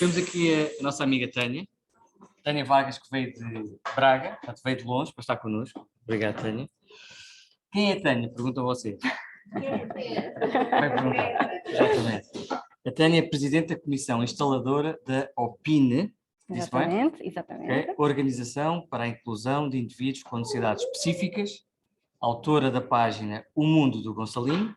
Temos aqui a nossa amiga Tânia Vargas, que veio de Braga, portanto veio de longe para estar connosco. Obrigado, Tânia. Quem é a Tânia? Perguntam vocês. Vai perguntar, exatamente. A Tânia é Presidente da Comissão Instaladora da OPINE, disse bem? Exatamente. Okay. Organização para a Inclusão de Indivíduos com Necessidades Específicas, autora da página O Mundo do Gonçalinho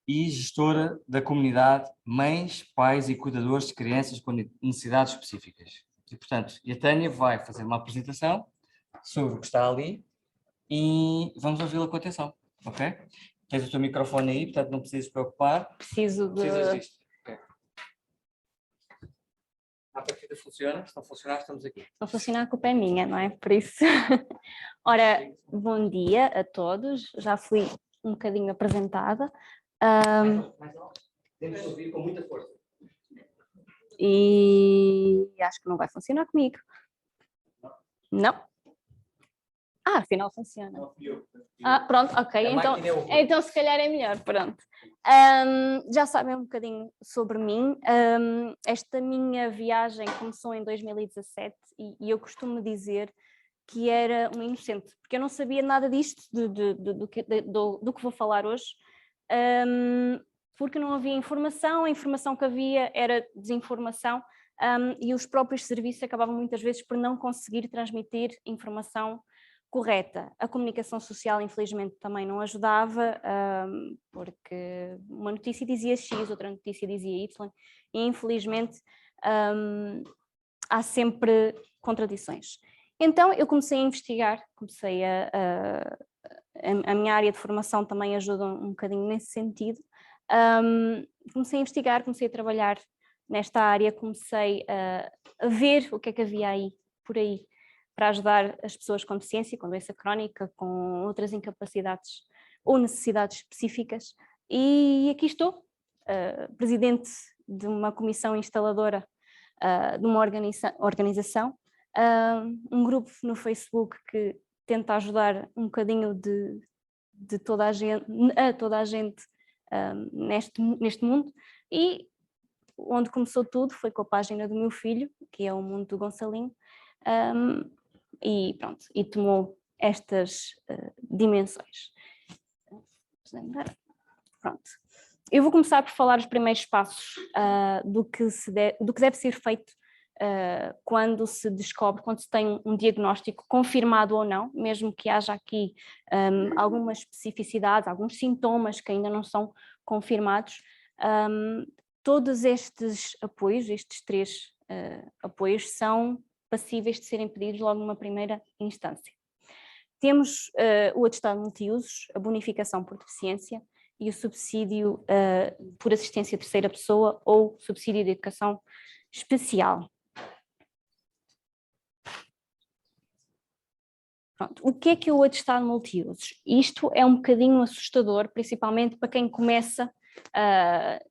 e gestora da comunidade Mães, Pais e Cuidadores de Crianças com Necessidades Específicas. E, portanto, a Tânia vai fazer uma apresentação sobre o que está ali e vamos ouvi-la com atenção, ok? Tens o teu microfone aí, portanto não precisas te preocupar. Precisas disto. Okay. A partida funciona, se não funcionar estamos aqui. Se não funcionar a culpa é minha, não é? Por isso. Ora, bom dia a todos, já fui um bocadinho apresentada. Mais alto. Temos de ouvir com muita força. E acho que não vai funcionar comigo. Não? Ah, afinal funciona. Ah, pronto, ok. Então se calhar é melhor, pronto. Já sabem um bocadinho sobre mim. Esta minha viagem começou em 2017 e eu costumo dizer que era uma inocente, porque eu não sabia nada disto, do que vou falar hoje, porque não havia informação, a informação que havia era desinformação, e os próprios serviços acabavam muitas vezes por não conseguir transmitir informação correta. A comunicação social, infelizmente, também não ajudava, porque uma notícia dizia X, outra notícia dizia Y, e infelizmente há sempre contradições. Então eu comecei a investigar, a minha área de formação também ajuda um bocadinho nesse sentido. Comecei a investigar, comecei a trabalhar nesta área, comecei a ver o que é que havia por aí, para ajudar as pessoas com deficiência, com doença crónica, com outras incapacidades ou necessidades específicas. E aqui estou, presidente de uma comissão instaladora de uma organização, um grupo no Facebook que tenta ajudar um bocadinho de toda a gente neste mundo, e onde começou tudo foi com a página do meu filho, que é o Mundo do Gonçalinho, e pronto, e tomou estas dimensões. Pronto. Eu vou começar por falar os primeiros passos do que deve ser feito quando se descobre, quando se tem um diagnóstico confirmado ou não, mesmo que haja aqui algumas especificidades, alguns sintomas que ainda não são confirmados. Todos estes apoios, estes 3 apoios, são passíveis de serem pedidos logo numa primeira instância. Temos o atestado multiusos, a bonificação por deficiência e o subsídio por assistência à terceira pessoa ou subsídio de educação especial. Pronto. O que é o atestado multiusos? Isto é um bocadinho assustador, principalmente para quem começa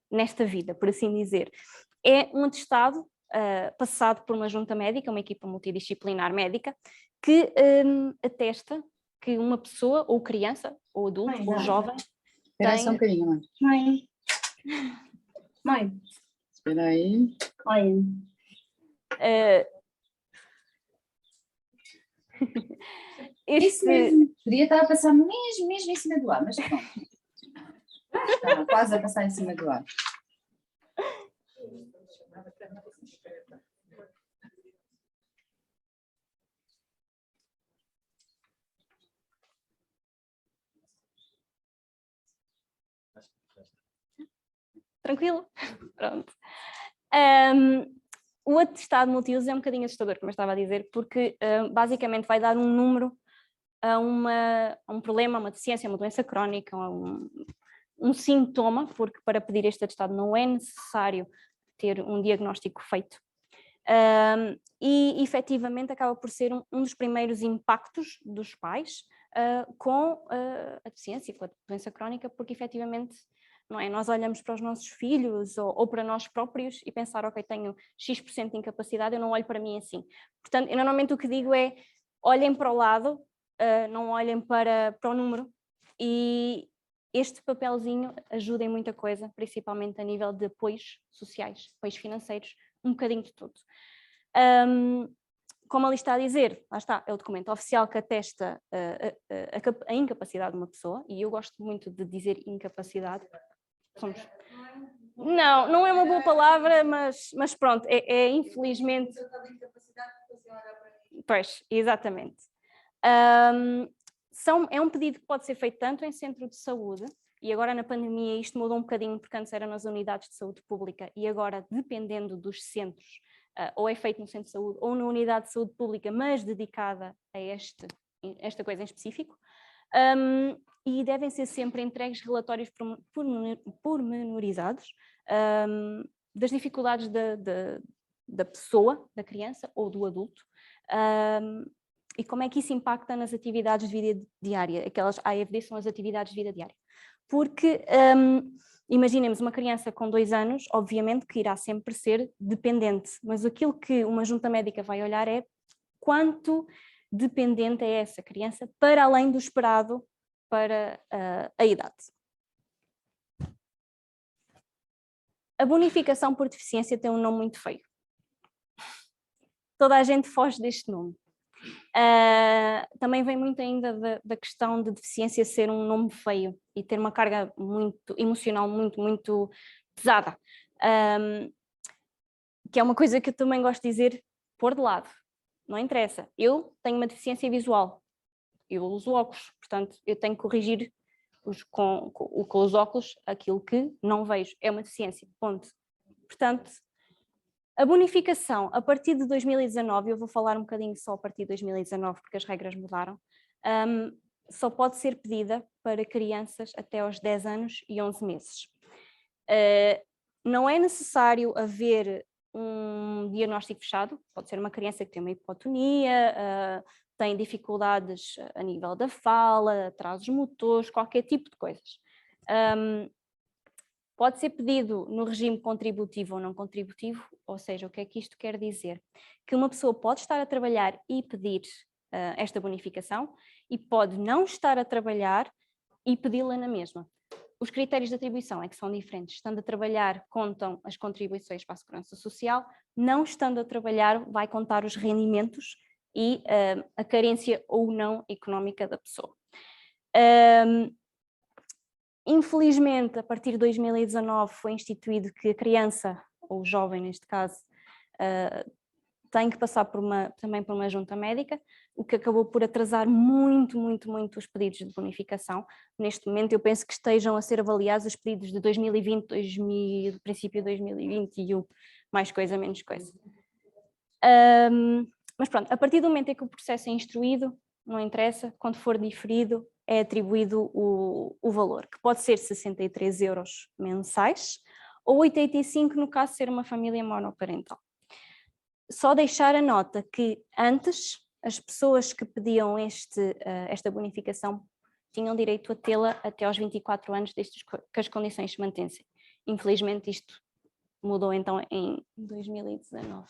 nesta vida, por assim dizer. É um atestado passado por uma junta médica, uma equipa multidisciplinar médica, que atesta que uma pessoa, ou criança, ou adulto, ou jovem... Espera só um bocadinho, mãe. Mãe. Espera aí. Olha. Isso mesmo. Podia estar a passar mesmo em cima do ar, mas pronto. Estava quase a passar em cima do ar. Tranquilo? Pronto. O atestado multiuso é um bocadinho assustador, como eu estava a dizer, porque basicamente vai dar um número a um problema, a uma deficiência, a uma doença crónica, a um sintoma, porque para pedir este atestado não é necessário ter um diagnóstico feito. E efetivamente acaba por ser um dos primeiros impactos dos pais com a deficiência, com a doença crónica, porque efetivamente, não é? Nós olhamos para os nossos filhos ou para nós próprios e pensar, ok, tenho X% de incapacidade, eu não olho para mim assim. Portanto, eu normalmente o que digo é, olhem para o lado, não olhem para o número e este papelzinho ajuda em muita coisa, principalmente a nível de apoios sociais, apoios financeiros, um bocadinho de tudo. Como ali está a dizer, lá está, é o documento oficial que atesta a incapacidade de uma pessoa, e eu gosto muito de dizer incapacidade. Não é uma boa palavra, mas pronto, infelizmente... Pois, exatamente. É um pedido que pode ser feito tanto em centro de saúde, e agora na pandemia isto mudou um bocadinho, porque antes era nas unidades de saúde pública, e agora, dependendo dos centros, ou é feito no centro de saúde ou na unidade de saúde pública, mas dedicada a esta coisa em específico, e devem ser sempre entregues relatórios pormenorizados das dificuldades da pessoa, da criança ou do adulto, e como é que isso impacta nas atividades de vida diária. Aquelas AFD são as atividades de vida diária. Porque, imaginemos uma criança com 2 anos, obviamente que irá sempre ser dependente, mas aquilo que uma junta médica vai olhar é quanto dependente é essa criança, para além do esperado para a idade. A bonificação por deficiência tem um nome muito feio. Toda a gente foge deste nome. Também vem muito ainda da questão de deficiência ser um nome feio e ter uma carga muito emocional muito pesada, que é uma coisa que eu também gosto de dizer, pôr de lado, não interessa. Eu tenho uma deficiência visual, eu uso óculos, portanto eu tenho que corrigir com os óculos aquilo que não vejo, é uma deficiência, ponto. Portanto, a bonificação, a partir de 2019, eu vou falar um bocadinho só a partir de 2019, porque as regras mudaram, só pode ser pedida para crianças até aos 10 anos e 11 meses. Não é necessário haver um diagnóstico fechado, pode ser uma criança que tem uma hipotonia, tem dificuldades a nível da fala, atrasos motores, qualquer tipo de coisas. Pode ser pedido no regime contributivo ou não contributivo, ou seja, o que é que isto quer dizer? Que uma pessoa pode estar a trabalhar e pedir esta bonificação e pode não estar a trabalhar e pedi-la na mesma. Os critérios de atribuição é que são diferentes. Estando a trabalhar, contam as contribuições para a Segurança Social, não estando a trabalhar, vai contar os rendimentos e a carência ou não económica da pessoa. Infelizmente, a partir de 2019 foi instituído que a criança, ou o jovem neste caso, tem que passar também por uma junta médica, o que acabou por atrasar muito os pedidos de bonificação. Neste momento eu penso que estejam a ser avaliados os pedidos de 2020, princípio de 2021, mais coisa, menos coisa. Mas pronto, a partir do momento em que o processo é instruído, não interessa, quando for diferido, é atribuído o valor, que pode ser 63 € mensais ou 85 no caso de ser uma família monoparental. Só deixar a nota que antes as pessoas que pediam esta bonificação tinham direito a tê-la até aos 24 anos, desde que as condições se mantessem. Infelizmente isto mudou então em 2019.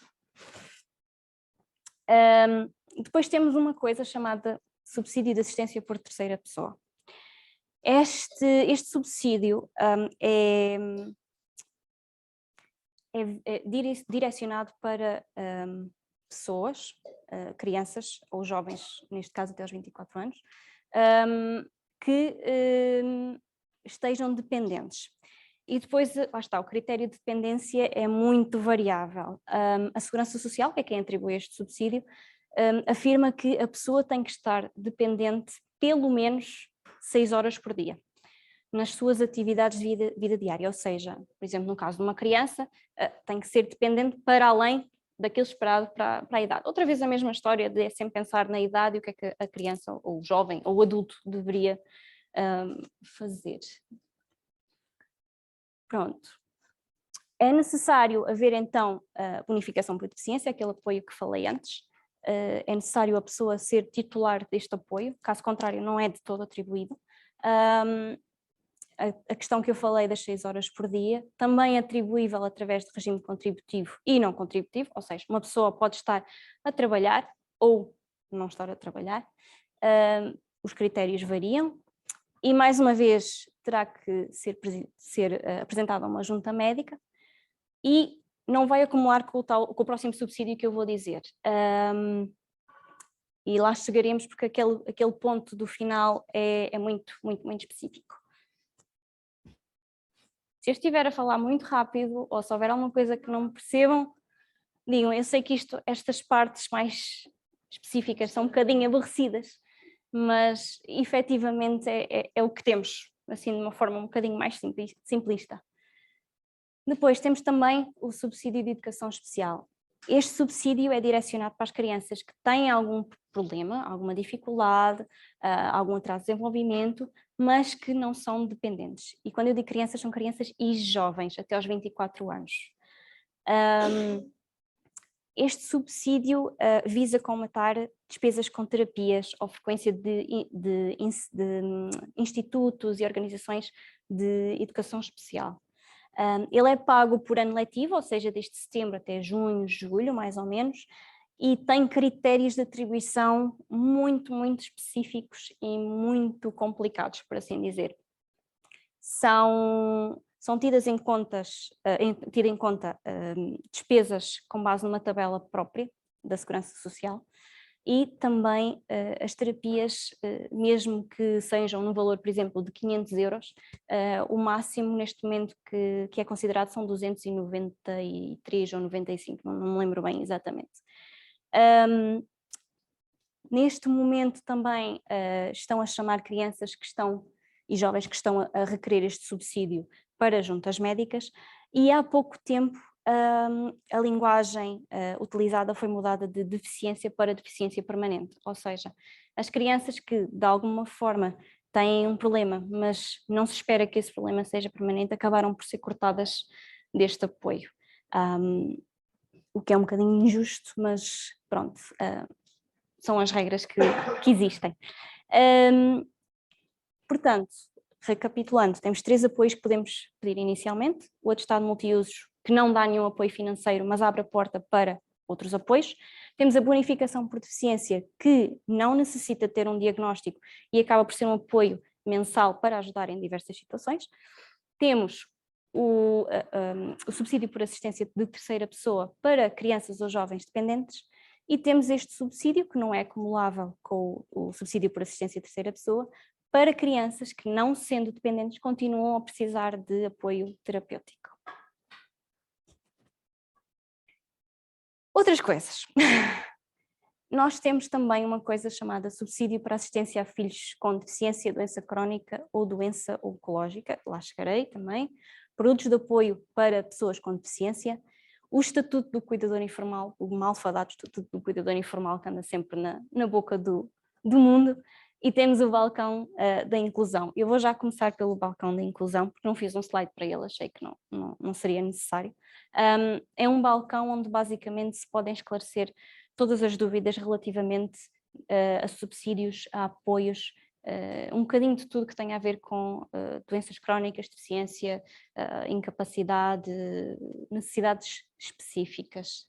Depois temos uma coisa chamada subsídio de assistência por terceira pessoa. Este subsídio é direcionado para pessoas, crianças ou jovens, neste caso até aos 24 anos, que estejam dependentes. E depois, lá está, o critério de dependência é muito variável. A Segurança Social, que é quem atribui este subsídio, afirma que a pessoa tem que estar dependente pelo menos 6 horas por dia nas suas atividades de vida diária, ou seja, por exemplo, no caso de uma criança, tem que ser dependente para além daquilo esperado para a idade. Outra vez a mesma história de sempre pensar na idade e o que é que a criança ou o jovem ou o adulto deveria fazer. Pronto. É necessário haver então a bonificação por deficiência, aquele apoio que falei antes. É necessário a pessoa ser titular deste apoio, caso contrário não é de todo atribuído. A questão que eu falei das 6 horas por dia, também é atribuível através de regime contributivo e não contributivo, ou seja, uma pessoa pode estar a trabalhar ou não estar a trabalhar, os critérios variam e mais uma vez terá que ser apresentada a uma junta médica e não vai acumular com o próximo subsídio que eu vou dizer. E lá chegaremos porque aquele ponto do final é muito, muito, muito específico. Se eu estiver a falar muito rápido ou se houver alguma coisa que não me percebam, digam, eu sei que estas partes mais específicas são um bocadinho aborrecidas, mas efetivamente é o que temos, assim de uma forma um bocadinho mais simplista. Depois temos também o subsídio de educação especial. Este subsídio é direcionado para as crianças que têm algum problema, alguma dificuldade, algum atraso de desenvolvimento, mas que não são dependentes. E quando eu digo crianças, são crianças e jovens, até aos 24 anos. Este subsídio visa comatar despesas com terapias ou frequência de institutos e organizações de educação especial. Ele é pago por ano letivo, ou seja, desde setembro até junho, julho, mais ou menos, e tem critérios de atribuição muito, muito específicos e muito complicados, por assim dizer. São tidas em conta despesas com base numa tabela própria da Segurança Social e também as terapias, mesmo que sejam no valor, por exemplo, de 500 euros, o máximo neste momento que é considerado são 293 ou 95, não me lembro bem exatamente. Neste momento também estão a chamar crianças que estão e jovens que estão a requerer este subsídio para juntas médicas e há pouco tempo a linguagem utilizada foi mudada de deficiência para deficiência permanente, ou seja, as crianças que de alguma forma têm um problema, mas não se espera que esse problema seja permanente, acabaram por ser cortadas deste apoio, o que é um bocadinho injusto, mas pronto, são as regras que existem. Portanto, recapitulando, temos 3 apoios que podemos pedir inicialmente, o atestado multiusos que não dá nenhum apoio financeiro, mas abre a porta para outros apoios. Temos a bonificação por deficiência, que não necessita ter um diagnóstico e acaba por ser um apoio mensal para ajudar em diversas situações. Temos o subsídio por assistência de terceira pessoa para crianças ou jovens dependentes e temos este subsídio, que não é acumulável com o subsídio por assistência de terceira pessoa, para crianças que, não sendo dependentes, continuam a precisar de apoio terapêutico. Outras coisas. Nós temos também uma coisa chamada subsídio para assistência a filhos com deficiência, doença crónica ou doença oncológica, lá chegarei também, produtos de apoio para pessoas com deficiência, o Estatuto do Cuidador Informal, o malfadado Estatuto do Cuidador Informal que anda sempre na boca do mundo, e temos o balcão da inclusão. Eu vou já começar pelo balcão da inclusão, porque não fiz um slide para ele, achei que não seria necessário. É um balcão onde basicamente se podem esclarecer todas as dúvidas relativamente a subsídios, a apoios, um bocadinho de tudo que tem a ver com doenças crónicas, deficiência, incapacidade, necessidades específicas.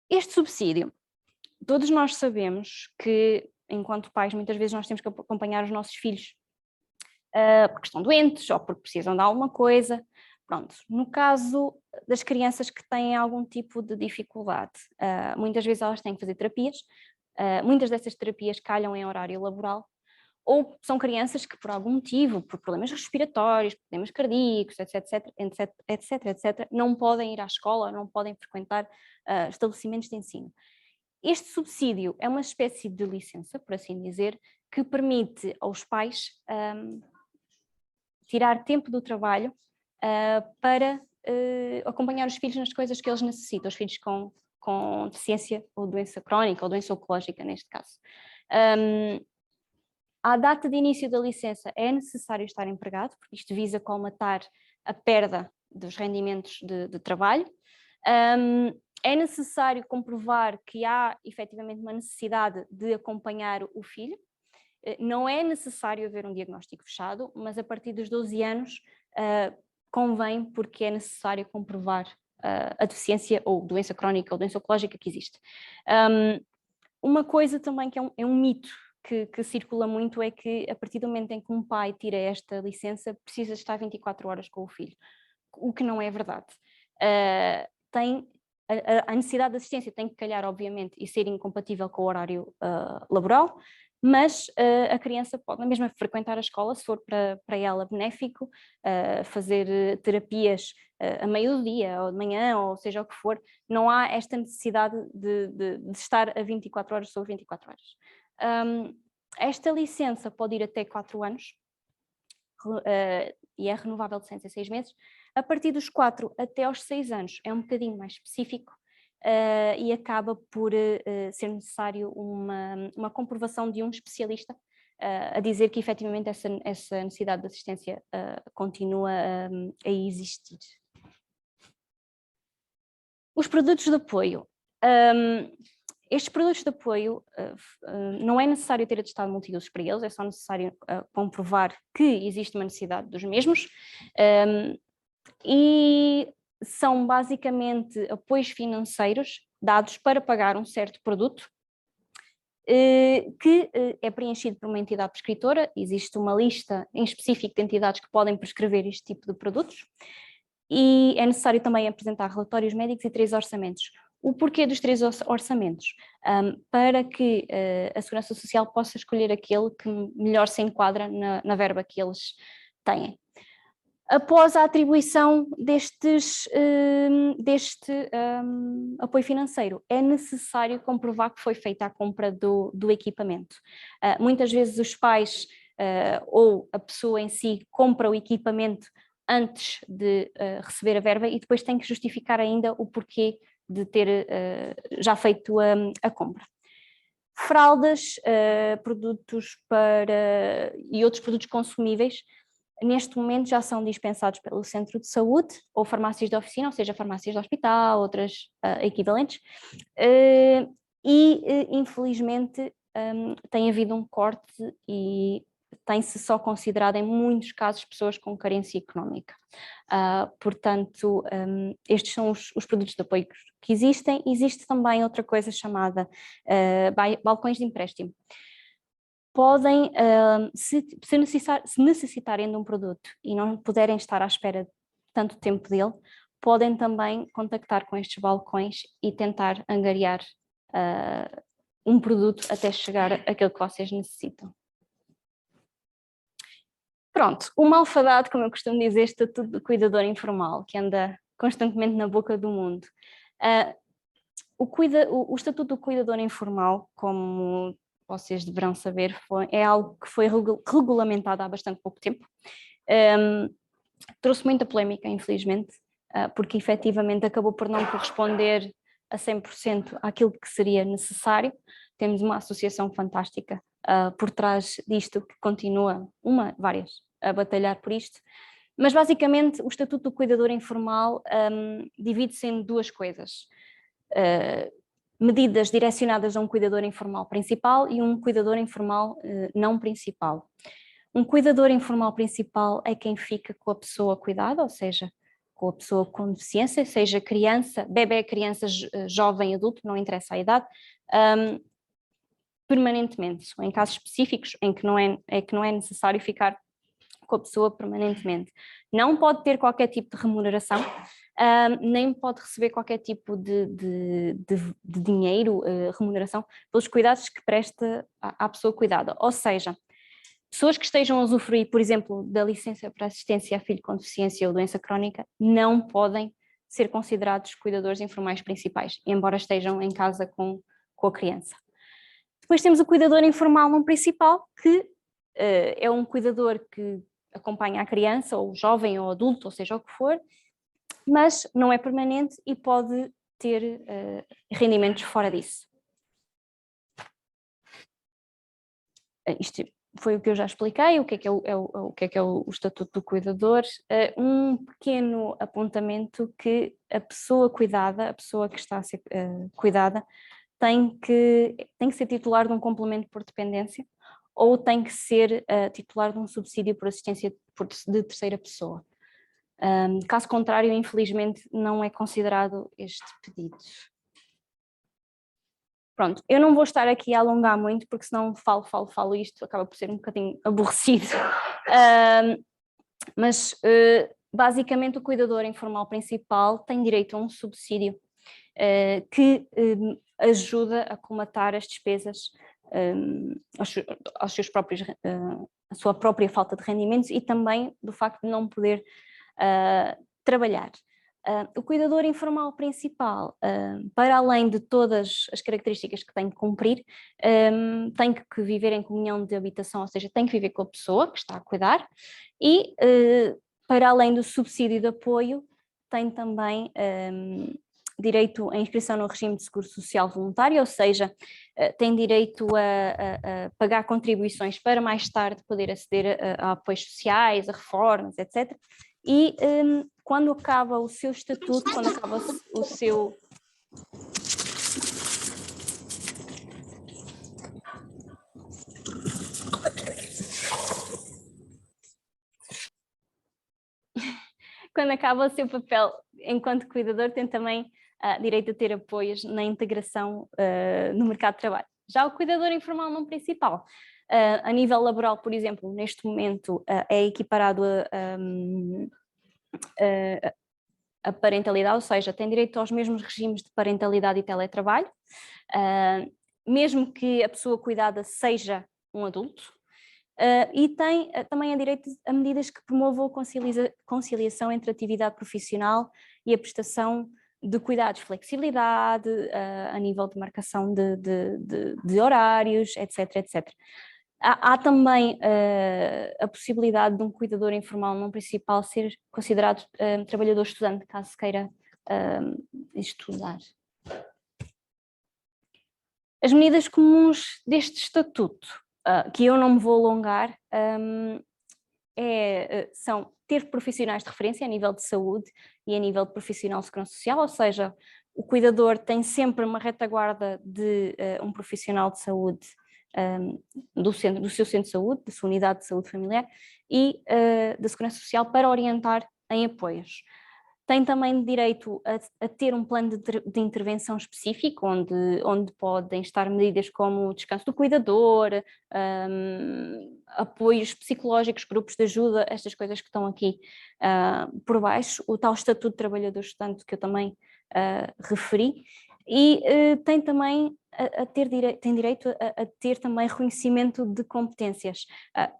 Este subsídio, todos nós sabemos que, enquanto pais, muitas vezes nós temos que acompanhar os nossos filhos porque estão doentes ou porque precisam de alguma coisa. Pronto, no caso das crianças que têm algum tipo de dificuldade, muitas vezes elas têm que fazer terapias, muitas dessas terapias calham em horário laboral, ou são crianças que por algum motivo, por problemas respiratórios, problemas cardíacos, etc., não podem ir à escola, não podem frequentar estabelecimentos de ensino. Este subsídio é uma espécie de licença, por assim dizer, que permite aos pais tirar tempo do trabalho para acompanhar os filhos nas coisas que eles necessitam, os filhos com deficiência ou doença crónica ou doença oncológica neste caso. À data de início da licença é necessário estar empregado, porque isto visa colmatar a perda dos rendimentos de trabalho. É necessário comprovar que há efetivamente uma necessidade de acompanhar o filho. Não é necessário haver um diagnóstico fechado, mas a partir dos 12 anos convém, porque é necessário comprovar a deficiência ou doença crónica ou doença oncológica que existe. Uma coisa também que é um mito que circula muito é que a partir do momento em que um pai tira esta licença, precisa estar 24 horas com o filho, o que não é verdade. A necessidade de assistência tem que calhar, obviamente, e ser incompatível com o horário laboral, mas a criança pode na mesma frequentar a escola, se for para ela benéfico, fazer terapias a meio do dia, ou de manhã, ou seja o que for. Não há esta necessidade de estar a 24 horas sobre 24 horas. Esta licença pode ir até 4 anos, e é renovável de 6 em 6 meses. A partir dos 4 até aos 6 anos é um bocadinho mais específico, e acaba por ser necessário uma comprovação de um especialista a dizer que efetivamente essa necessidade de assistência continua a existir. Os produtos de apoio. Estes produtos de apoio não é necessário ter atestado multiusos para eles, é só necessário comprovar que existe uma necessidade dos mesmos, e são basicamente apoios financeiros dados para pagar um certo produto, que é preenchido por uma entidade prescritora. Existe uma lista em específico de entidades que podem prescrever este tipo de produtos, e é necessário também apresentar relatórios médicos e 3 orçamentos. O porquê dos 3 orçamentos? Para que a Segurança Social possa escolher aquele que melhor se enquadra na verba que eles têm. Após a atribuição deste apoio financeiro, é necessário comprovar que foi feita a compra do equipamento. Muitas vezes os pais ou a pessoa em si compra o equipamento antes de receber a verba e depois tem que justificar ainda o porquê de ter já feito a compra. Fraldas, produtos e outros produtos consumíveis, neste momento já são dispensados pelo centro de saúde ou farmácias de oficina, ou seja, farmácias de hospital, outras equivalentes, e infelizmente tem havido um corte e tem-se só considerado em muitos casos pessoas com carência económica. Portanto, estes são os produtos de apoio que existem. Existe também outra coisa chamada balcões de empréstimo. Podem, se necessitarem de um produto e não puderem estar à espera de tanto tempo dele, podem também contactar com estes balcões e tentar angariar um produto até chegar àquele que vocês necessitam. Pronto, o malfadado, como eu costumo dizer, estatuto de cuidador informal, que anda constantemente na boca do mundo. O estatuto do cuidador informal, como vocês deverão saber, é algo que foi regulamentado há bastante pouco tempo. Trouxe muita polémica, infelizmente, porque efetivamente acabou por não corresponder a 100% àquilo que seria necessário. Temos uma associação fantástica por trás disto, que continua, várias, a batalhar por isto. Mas basicamente o Estatuto do Cuidador Informal divide-se em 2 coisas. Medidas direcionadas a um cuidador informal principal e um cuidador informal não principal. Um cuidador informal principal é quem fica com a pessoa cuidada, ou seja, com a pessoa com deficiência, seja criança, bebê, criança, jovem, adulto, não interessa a idade, permanentemente, ou em casos específicos em que não é necessário ficar com a pessoa permanentemente. Não pode ter qualquer tipo de remuneração, nem pode receber qualquer tipo de dinheiro, remuneração, pelos cuidados que presta à pessoa cuidada. Ou seja, pessoas que estejam a usufruir, por exemplo, da licença para assistência a filho com deficiência ou doença crónica, não podem ser considerados cuidadores informais principais, embora estejam em casa com a criança. Depois temos o cuidador informal não principal, que é um cuidador que acompanha a criança, ou o jovem, ou adulto, ou seja o que for, mas não é permanente e pode ter rendimentos fora disso. Isto foi o que eu já expliquei, o que é o Estatuto do Cuidador. Um pequeno apontamento que a pessoa cuidada, a pessoa que está a ser cuidada, tem que ser titular de um complemento por dependência ou tem que ser titular de um subsídio por assistência de terceira pessoa. Caso contrário, infelizmente, não é considerado este pedido. Pronto, eu não vou estar aqui a alongar muito, porque senão falo isto, acaba por ser um bocadinho aborrecido. Mas basicamente o cuidador informal principal tem direito a um subsídio que ajuda a comatar as despesas, aos seus próprios, a sua própria falta de rendimentos e também do facto de não poder trabalhar. O cuidador informal principal, para além de todas as características que tem que cumprir, tem que viver em comunhão de habitação, ou seja, tem que viver com a pessoa que está a cuidar e, para além do subsídio de apoio, tem também direito à inscrição no regime de seguro social voluntário, ou seja, tem direito a pagar contribuições para mais tarde poder aceder a apoios sociais, a reformas, etc. E quando acaba o seu estatuto, quando acaba o seu... Quando acaba o seu papel enquanto cuidador, tem também direito a ter apoios na integração no mercado de trabalho. Já o cuidador informal não principal, a nível laboral, por exemplo, neste momento é equiparado a parentalidade, ou seja, tem direito aos mesmos regimes de parentalidade e teletrabalho, mesmo que a pessoa cuidada seja um adulto, e tem também a direito a medidas que promovam a conciliação entre a atividade profissional e a prestação de cuidados, flexibilidade, a nível de marcação de horários, etc, etc. Há também a possibilidade de um cuidador informal não principal ser considerado trabalhador estudante, caso queira estudar. As medidas comuns deste estatuto, que eu não me vou alongar, são ter profissionais de referência a nível de saúde e a nível de profissional de segurança social, ou seja, o cuidador tem sempre uma retaguarda de um profissional de saúde do seu centro de saúde, da sua unidade de saúde familiar e da segurança social para orientar em apoios. Tem também direito a ter um plano de intervenção específico, onde podem estar medidas como o descanso do cuidador, apoios psicológicos, grupos de ajuda, estas coisas que estão aqui por baixo, o tal Estatuto de Trabalhador Estudante que eu também referi, e tem também tem direito a ter também reconhecimento de competências.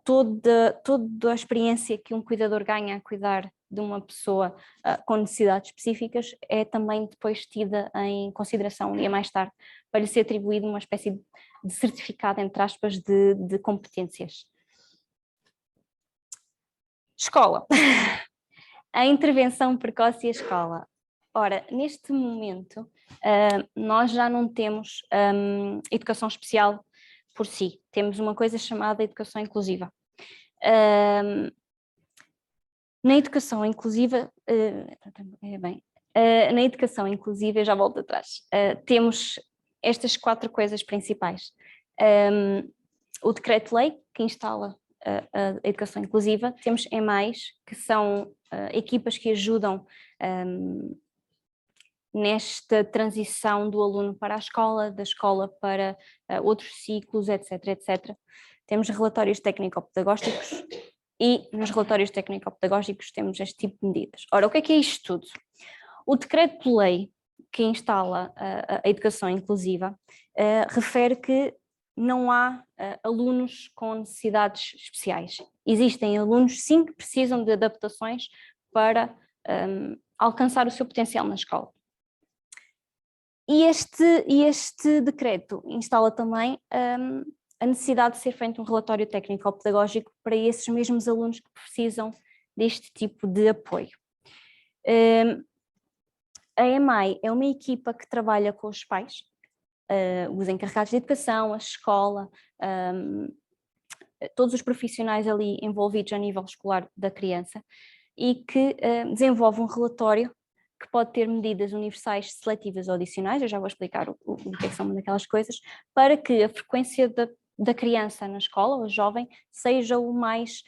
Toda a experiência que um cuidador ganha a cuidar de uma pessoa com necessidades específicas é também depois tida em consideração um dia mais tarde para lhe ser atribuído uma espécie de certificado, entre aspas, de competências. Escola. A intervenção precoce e a escola. Ora, neste momento, nós já não temos educação especial por si, temos uma coisa chamada educação inclusiva. Na educação inclusiva, na educação inclusiva, eu já volto atrás, temos estas 4 coisas principais. O decreto-lei, que instala a educação inclusiva, temos EMAIs, que são equipas que ajudam nesta transição do aluno para a escola, da escola para outros ciclos, etc, etc. Temos relatórios técnico-pedagógicos e nos relatórios técnico-pedagógicos temos este tipo de medidas. Ora, o que é isto tudo? O decreto-lei que instala a educação inclusiva refere que não há alunos com necessidades especiais. Existem alunos, sim, que precisam de adaptações para alcançar o seu potencial na escola. E este decreto instala também a necessidade de ser feito um relatório técnico-pedagógico para esses mesmos alunos que precisam deste tipo de apoio. A EMAI é uma equipa que trabalha com os pais, os encarregados de educação, a escola, todos os profissionais ali envolvidos a nível escolar da criança e que desenvolve um relatório que pode ter medidas universais, seletivas ou adicionais, eu já vou explicar o que são uma daquelas coisas, para que a frequência da criança na escola, ou jovem, seja o mais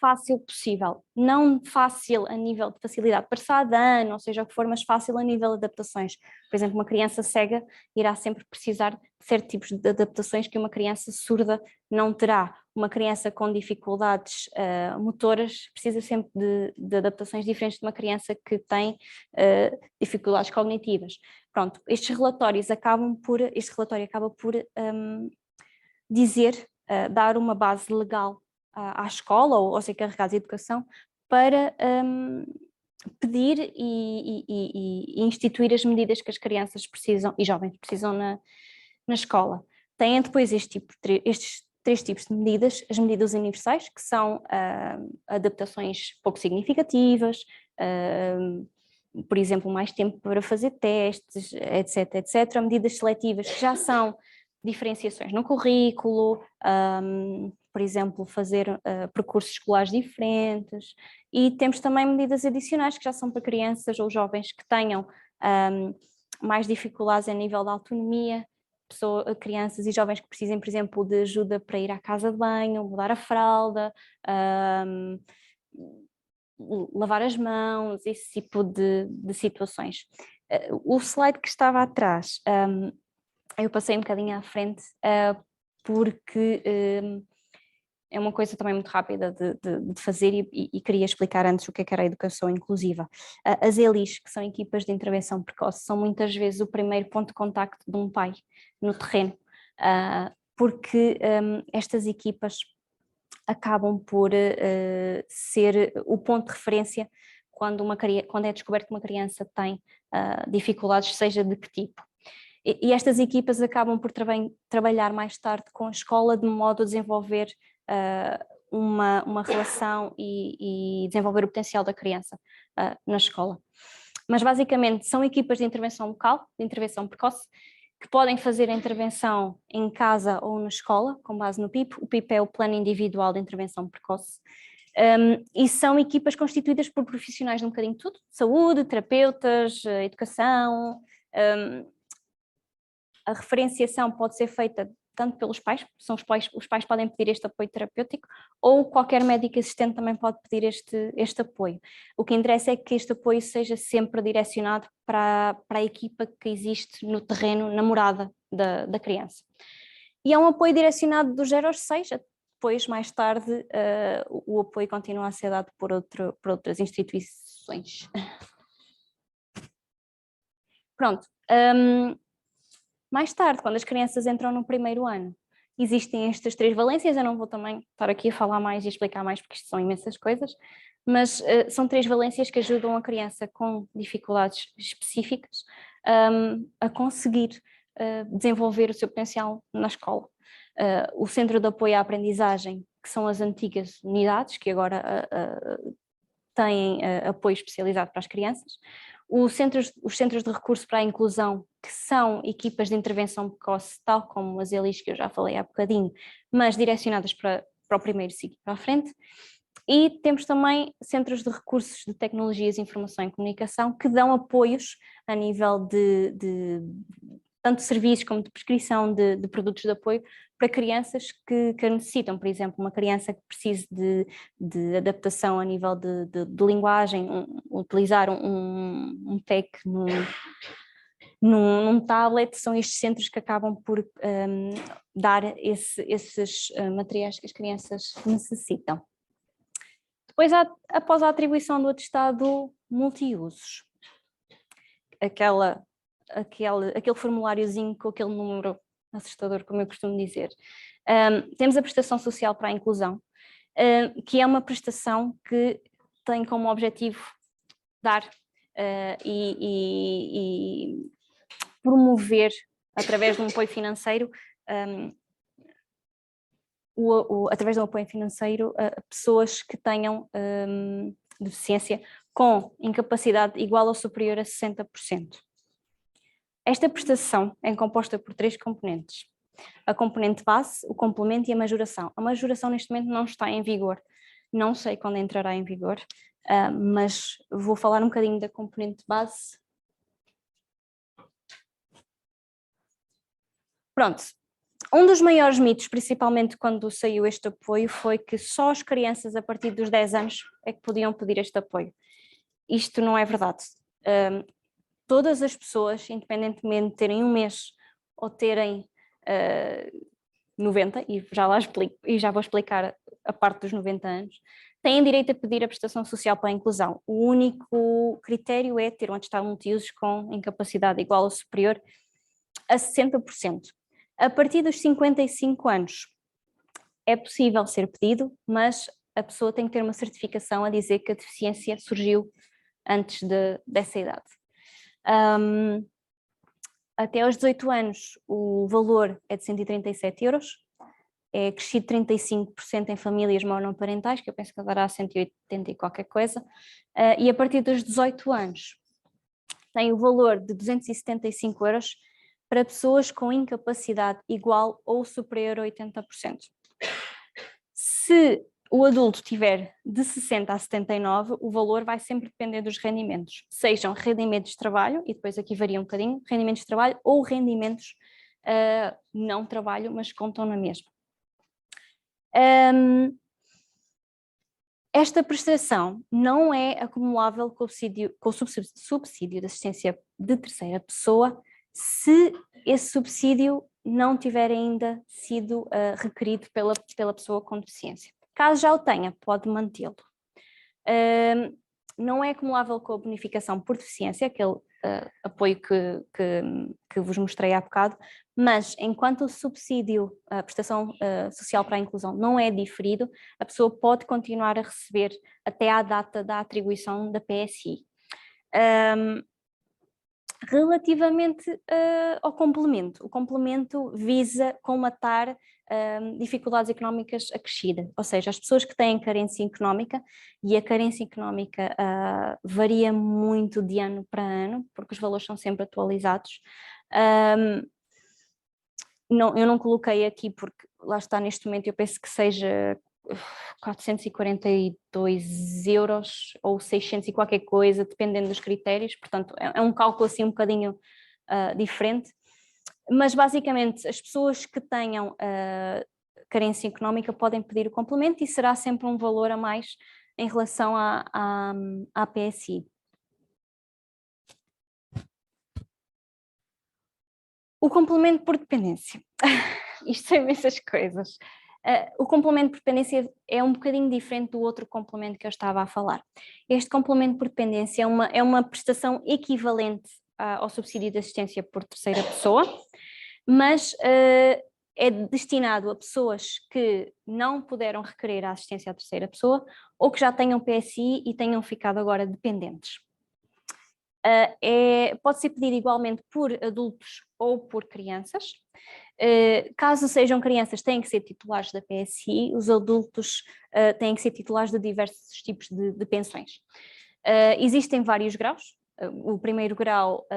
fácil possível. Não fácil a nível de facilidade passada, ou seja o que for, mas fácil a nível de adaptações. Por exemplo, uma criança cega irá sempre precisar de certos tipos de adaptações que uma criança surda não terá. Uma criança com dificuldades motoras precisa sempre de adaptações diferentes de uma criança que tem dificuldades cognitivas. Pronto, este relatório acaba por dizer, dar uma base legal à escola ou aos encarregados de educação para pedir e instituir as medidas que as crianças precisam e jovens precisam na escola. Têm depois estes 3 tipos de medidas: as medidas universais, que são adaptações pouco significativas, por exemplo, mais tempo para fazer testes, etc, etc. Medidas seletivas, que já são diferenciações no currículo, por exemplo, fazer percursos escolares diferentes, e temos também medidas adicionais que já são para crianças ou jovens que tenham mais dificuldades a nível da autonomia, crianças e jovens que precisem, por exemplo, de ajuda para ir à casa de banho, mudar a fralda, lavar as mãos, esse tipo de situações. O slide que estava atrás, eu passei um bocadinho à frente porque é uma coisa também muito rápida de fazer e queria explicar antes o que era a educação inclusiva. As ELIs, que são equipas de intervenção precoce, são muitas vezes o primeiro ponto de contacto de um pai no terreno, porque estas equipas acabam por ser o ponto de referência quando é descoberto que uma criança tem dificuldades, seja de que tipo. E estas equipas acabam por trabalhar mais tarde com a escola de modo a desenvolver uma relação e desenvolver o potencial da criança na escola. Mas basicamente são equipas de intervenção local, de intervenção precoce, que podem fazer a intervenção em casa ou na escola, com base no PIP. O PIP é o Plano Individual de Intervenção Precoce. E são equipas constituídas por profissionais de um bocadinho de tudo: saúde, terapeutas, educação. A referenciação pode ser feita tanto pelos pais, os pais podem pedir este apoio terapêutico, ou qualquer médico assistente também pode pedir este apoio. O que interessa é que este apoio seja sempre direcionado para a equipa que existe no terreno, na morada da criança. E é um apoio direcionado dos 0 aos 6, depois mais tarde o apoio continua a ser dado por outras instituições. Pronto. Mais tarde, quando as crianças entram no primeiro ano, existem estas 3 valências. Eu não vou também estar aqui a falar mais e explicar mais, porque isto são imensas coisas, mas são 3 valências que ajudam a criança com dificuldades específicas a conseguir desenvolver o seu potencial na escola. O Centro de Apoio à Aprendizagem, que são as antigas unidades, que agora têm apoio especializado para as crianças. Os centros de recurso para a inclusão, que são equipas de intervenção precoce, tal como as ELIs que eu já falei há bocadinho, mas direcionadas para o primeiro ciclo para a frente. E temos também centros de recursos de tecnologias, informação e comunicação, que dão apoios a nível de tanto de serviços como de prescrição de produtos de apoio para crianças que necessitam. Por exemplo, uma criança que precise de adaptação a nível de linguagem, utilizar um TEC num tablet. São estes centros que acabam por dar esses materiais que as crianças necessitam. Depois, após a atribuição do atestado multiusos, aquele formuláriozinho com aquele número assustador, como eu costumo dizer, temos a prestação social para a inclusão, que é uma prestação que tem como objetivo dar e promover, através de um apoio financeiro, através de um apoio financeiro a pessoas que tenham deficiência com incapacidade igual ou superior a 60%. Esta prestação é composta por 3 componentes: a componente base, o complemento e a majoração. A majoração neste momento não está em vigor, não sei quando entrará em vigor, mas vou falar um bocadinho da componente base. Pronto, Um dos maiores mitos, principalmente quando saiu este apoio, foi que só as crianças a partir dos 10 anos é que podiam pedir este apoio. Isto não é verdade. Todas as pessoas, independentemente de terem 1 mês ou terem 90, e já vou explicar a parte dos 90 anos, têm direito a pedir a prestação social para a inclusão. O único critério é ter um atestado multiusos com incapacidade igual ou superior a 60%. A partir dos 55 anos é possível ser pedido, mas a pessoa tem que ter uma certificação a dizer que a deficiência surgiu antes dessa idade. Até aos 18 anos o valor é de 137 euros, é crescido 35% em famílias monoparentais, que eu penso que dará 180 e qualquer coisa, e a partir dos 18 anos tem o valor de 275 euros para pessoas com incapacidade igual ou superior a 80%. Se o adulto tiver de 60 a 79, o valor vai sempre depender dos rendimentos, sejam rendimentos de trabalho, e depois aqui varia um bocadinho, rendimentos de trabalho ou rendimentos não trabalho, mas contam na mesma. Esta prestação não é acumulável com o subsídio de assistência de terceira pessoa se esse subsídio não tiver ainda sido requerido pela pessoa com deficiência. Caso já o tenha, pode mantê-lo. Não é acumulável com a bonificação por deficiência, aquele apoio que vos mostrei há bocado, mas enquanto o subsídio, a prestação social para a inclusão não é diferido, a pessoa pode continuar a receber até à data da atribuição da PSI. Relativamente ao complemento, o complemento visa colmatar dificuldades económicas acrescidas, ou seja, as pessoas que têm carência económica, e a carência económica varia muito de ano para ano, porque os valores são sempre atualizados. Eu não coloquei aqui porque lá está, neste momento eu penso que seja 442 euros ou 600 e qualquer coisa, dependendo dos critérios, portanto é um cálculo assim um bocadinho diferente, mas basicamente as pessoas que tenham carência económica podem pedir o complemento e será sempre um valor a mais em relação à PSI. O complemento por dependência. Isto são imensas coisas. O complemento por dependência é um bocadinho diferente do outro complemento que eu estava a falar. Este complemento por dependência é uma prestação equivalente ao subsídio de assistência por terceira pessoa, mas é destinado a pessoas que não puderam requerer a assistência à terceira pessoa ou que já tenham PSI e tenham ficado agora dependentes. Pode ser pedido igualmente por adultos ou por crianças. Caso sejam crianças, têm que ser titulares da PSI, os adultos têm que ser titulares de diversos tipos de pensões. Existem vários graus. O primeiro grau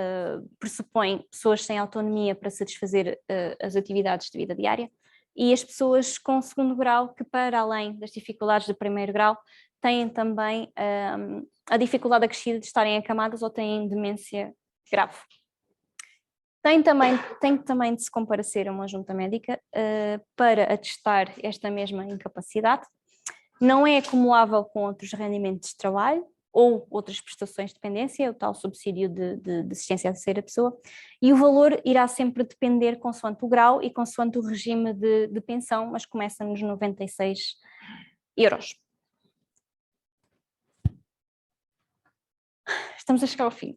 pressupõe pessoas sem autonomia para satisfazer as atividades de vida diária, e as pessoas com segundo grau, que para além das dificuldades do primeiro grau, têm também a dificuldade acrescida de estarem acamadas ou têm demência grave. Tem também de se comparecer a uma junta médica para atestar esta mesma incapacidade. Não é acumulável com outros rendimentos de trabalho ou outras prestações de dependência, o tal subsídio de assistência à terceira pessoa, e o valor irá sempre depender consoante o grau e consoante o regime de pensão, mas começa nos 96 euros. Estamos a chegar ao fim.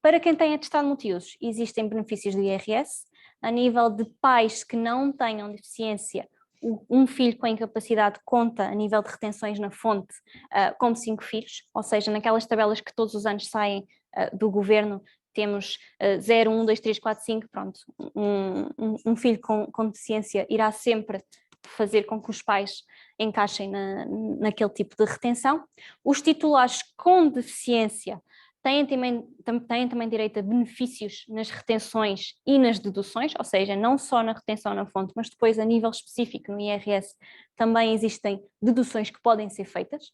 Para quem tem atestado multiusos, existem benefícios do IRS. A nível de pais que não tenham deficiência, um filho com incapacidade conta a nível de retenções na fonte como 5 filhos, ou seja, naquelas tabelas que todos os anos saem do governo, temos 0, 1, 2, 3, 4, 5, pronto, um filho com deficiência irá sempre fazer com que os pais encaixem naquele tipo de retenção. Os titulares com deficiência têm também direito a benefícios nas retenções e nas deduções, ou seja, não só na retenção na fonte, mas depois a nível específico no IRS também existem deduções que podem ser feitas.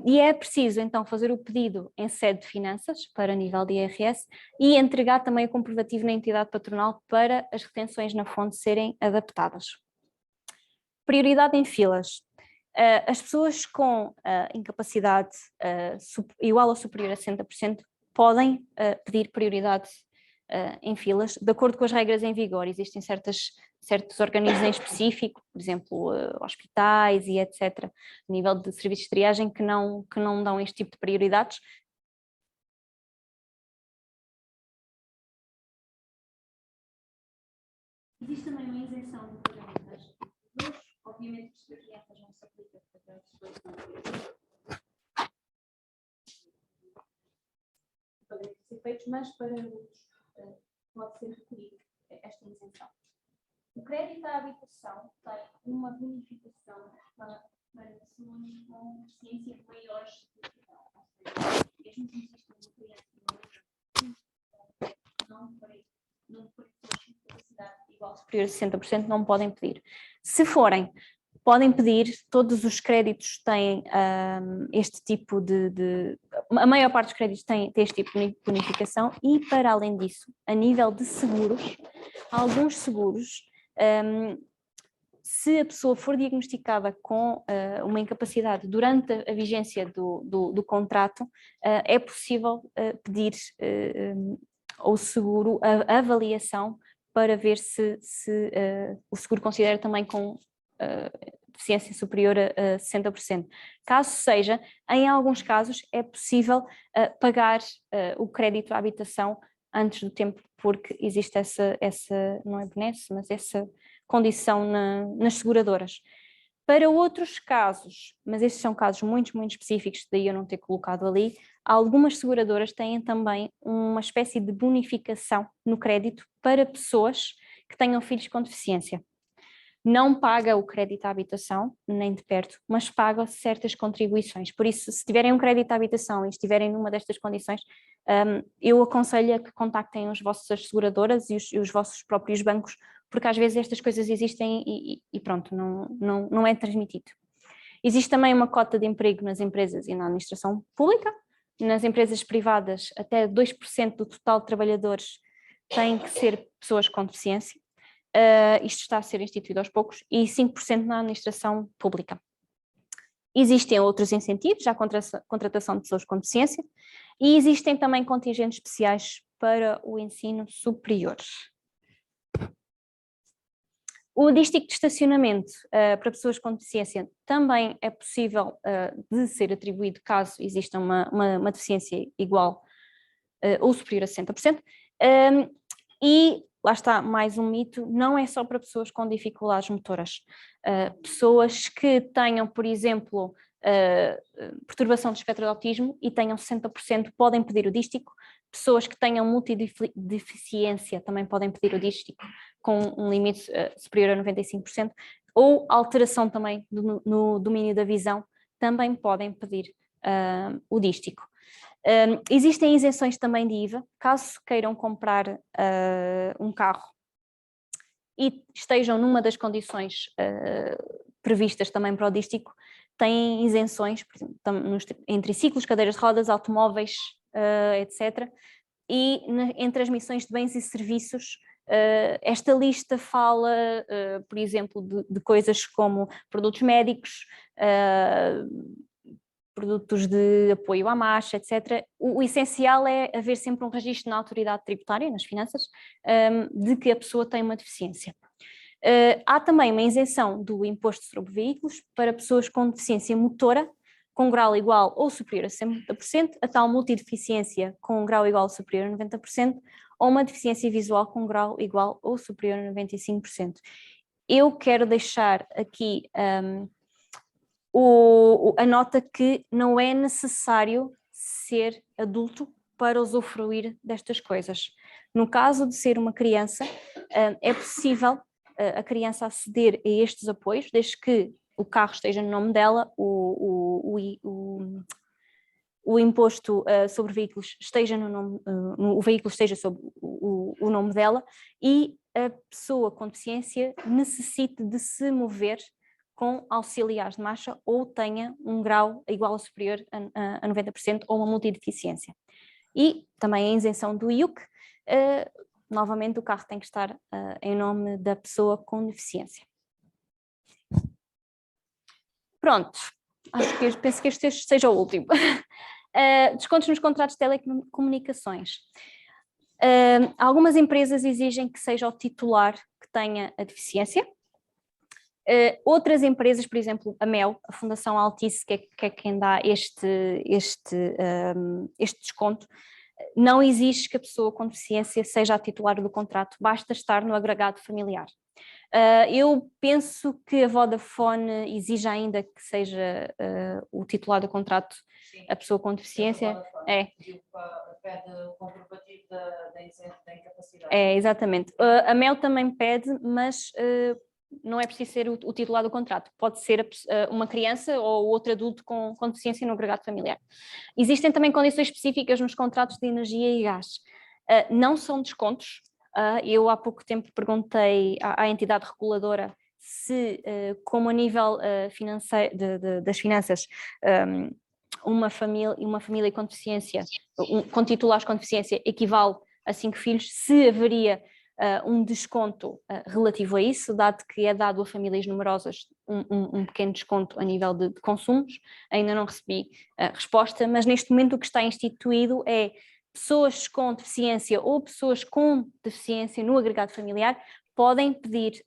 E é preciso então fazer o pedido em sede de finanças para nível de IRS e entregar também o comprovativo na entidade patronal para as retenções na fonte serem adaptadas. Prioridade em filas. As pessoas com incapacidade igual ou superior a 60% podem pedir prioridade em filas, de acordo com as regras em vigor. Existem certos organismos em específico, por exemplo, hospitais e etc., a nível de serviços de triagem, que não dão este tipo de prioridades. Existe também uma isenção de pagamento das pessoas, obviamente que as crianças não se aplicam para as pessoas podem ser feitos, mas para adultos pode ser requerido esta isenção. O crédito à habitação tem uma bonificação para pessoas com deficiência maiores de idade. Mesmo que exista uma criança não para pessoas com capacidade igual superior a 60% não podem pedir. Se forem, podem pedir, todos os créditos têm este tipo a maior parte dos créditos tem este tipo de bonificação e, para além disso, a nível de seguros, alguns seguros, se a pessoa for diagnosticada com uma incapacidade durante a vigência do contrato, é possível pedir ao seguro a avaliação para ver se o seguro considera também com deficiência superior a 60%. Caso seja, em alguns casos é possível pagar o crédito à habitação antes do tempo, porque existe essa não é benesse, mas essa condição nas seguradoras. Para outros casos, mas estes são casos muito específicos, daí eu não ter colocado ali, algumas seguradoras têm também uma espécie de bonificação no crédito para pessoas que tenham filhos com deficiência. Não paga o crédito à habitação, nem de perto, mas paga certas contribuições. Por isso, se tiverem um crédito à habitação e estiverem numa destas condições, eu aconselho a que contactem as vossas seguradoras e os vossos próprios bancos, porque às vezes estas coisas existem e pronto, não é transmitido. Existe também uma cota de emprego nas empresas e na administração pública. Nas empresas privadas, até 2% do total de trabalhadores têm que ser pessoas com deficiência. Isto está a ser instituído aos poucos, e 5% na administração pública. Existem outros incentivos, já a contratação de pessoas com deficiência, e existem também contingentes especiais para o ensino superior. O dístico de estacionamento para pessoas com deficiência também é possível de ser atribuído caso exista uma deficiência igual ou superior a 60%, e lá está, mais um mito, não é só para pessoas com dificuldades motoras. Pessoas que tenham, por exemplo, perturbação do espectro de autismo e tenham 60% podem pedir o dístico. Pessoas que tenham multideficiência também podem pedir o dístico, com um limite superior a 95%, ou alteração também no domínio da visão, também podem pedir o dístico. Existem isenções também de IVA, caso queiram comprar um carro e estejam numa das condições previstas também para o dístico, têm isenções, por exemplo, em triciclos, cadeiras de rodas, automóveis, etc. E em transmissões de bens e serviços, esta lista fala, por exemplo, de coisas como produtos médicos, produtos de apoio à marcha, etc. O essencial é haver sempre um registro na autoridade tributária, nas finanças, de que a pessoa tem uma deficiência. Há também uma isenção do imposto sobre veículos para pessoas com deficiência motora, com grau igual ou superior a 60%, a tal multideficiência com grau igual ou superior a 90%, ou uma deficiência visual com grau igual ou superior a 95%. Eu quero deixar aqui a nota que não é necessário ser adulto para usufruir destas coisas. No caso de ser uma criança, é possível a criança aceder a estes apoios, desde que o carro esteja no nome dela, o imposto sobre veículos esteja no nome, o veículo esteja sob o nome dela, e a pessoa com deficiência necessite de se mover com auxiliares de marcha ou tenha um grau igual ou superior a 90% ou uma multideficiência. E também a isenção do IUC, novamente o carro tem que estar em nome da pessoa com deficiência. Pronto, penso que este seja o último. Descontos nos contratos de telecomunicações. Algumas empresas exigem que seja o titular que tenha a deficiência. Outras empresas, por exemplo, a MEL, a Fundação Altice, que é quem dá este desconto, não exige que a pessoa com deficiência seja a titular do contrato, basta estar no agregado familiar. Eu penso que a Vodafone exige ainda que seja o titular do contrato. Sim, a pessoa com deficiência. Pede o comprovativo da incapacidade. Exatamente. A MEL também pede, mas não é preciso ser o titular do contrato. Pode ser uma criança ou outro adulto com deficiência no agregado familiar. Existem também condições específicas nos contratos de energia e gás. Não são descontos. Eu há pouco tempo perguntei à entidade reguladora se, como a nível financeiro, das finanças, uma família com deficiência, com titulares com deficiência, equivale a 5 filhos, se haveria um desconto relativo a isso, dado que é dado a famílias numerosas um pequeno desconto a nível de consumos. Ainda não recebi resposta, mas neste momento o que está instituído é pessoas com deficiência ou pessoas com deficiência no agregado familiar podem pedir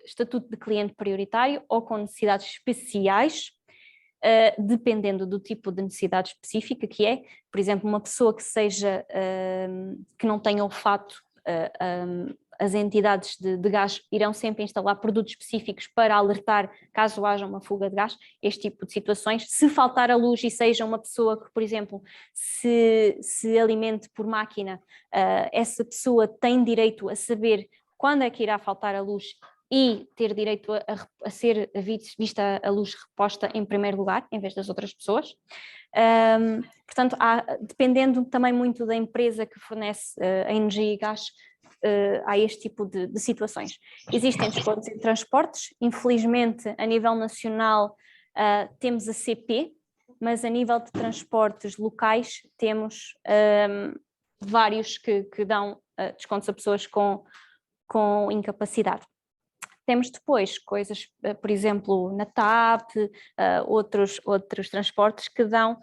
estatuto de cliente prioritário ou com necessidades especiais, dependendo do tipo de necessidade específica que é. Por exemplo, uma pessoa que não tenha olfato, as entidades de gás irão sempre instalar produtos específicos para alertar caso haja uma fuga de gás, este tipo de situações. Se faltar a luz e seja uma pessoa que, por exemplo, se alimente por máquina, essa pessoa tem direito a saber quando é que irá faltar a luz e ter direito a ser vista a luz reposta em primeiro lugar, em vez das outras pessoas. Portanto, dependendo também muito da empresa que fornece a energia e gás, há este tipo de situações. Existem descontos em transportes, infelizmente a nível nacional temos a CP, mas a nível de transportes locais temos vários que dão descontos a pessoas com incapacidade. Temos depois coisas, por exemplo, na TAP, outros transportes que dão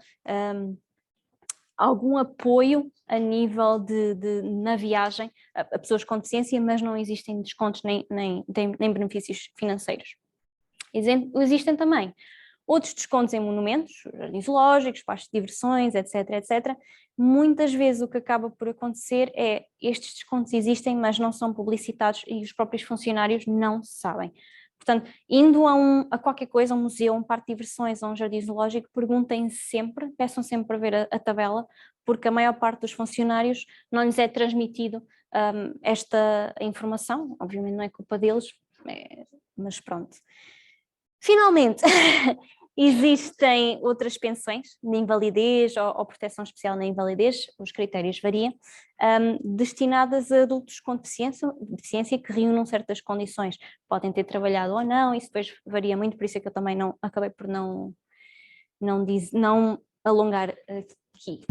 algum apoio a nível na viagem a pessoas com deficiência, mas não existem descontos nem benefícios financeiros. Existem também outros descontos em monumentos, jardins zoológicos, parques de diversões, etc, etc. Muitas vezes o que acaba por acontecer é estes descontos existem, mas não são publicitados e os próprios funcionários não sabem. Portanto, indo a qualquer coisa, um museu, um parque de diversões ou um jardim zoológico, perguntem sempre, peçam sempre para ver a tabela, porque a maior parte dos funcionários não lhes é transmitido esta informação. Obviamente não é culpa deles, mas pronto. Finalmente, existem outras pensões de invalidez ou proteção especial na invalidez, os critérios variam, destinadas a adultos com deficiência que reúnam certas condições. Podem ter trabalhado ou não, isso depois varia muito, por isso é que eu também acabei por não alongar aqui.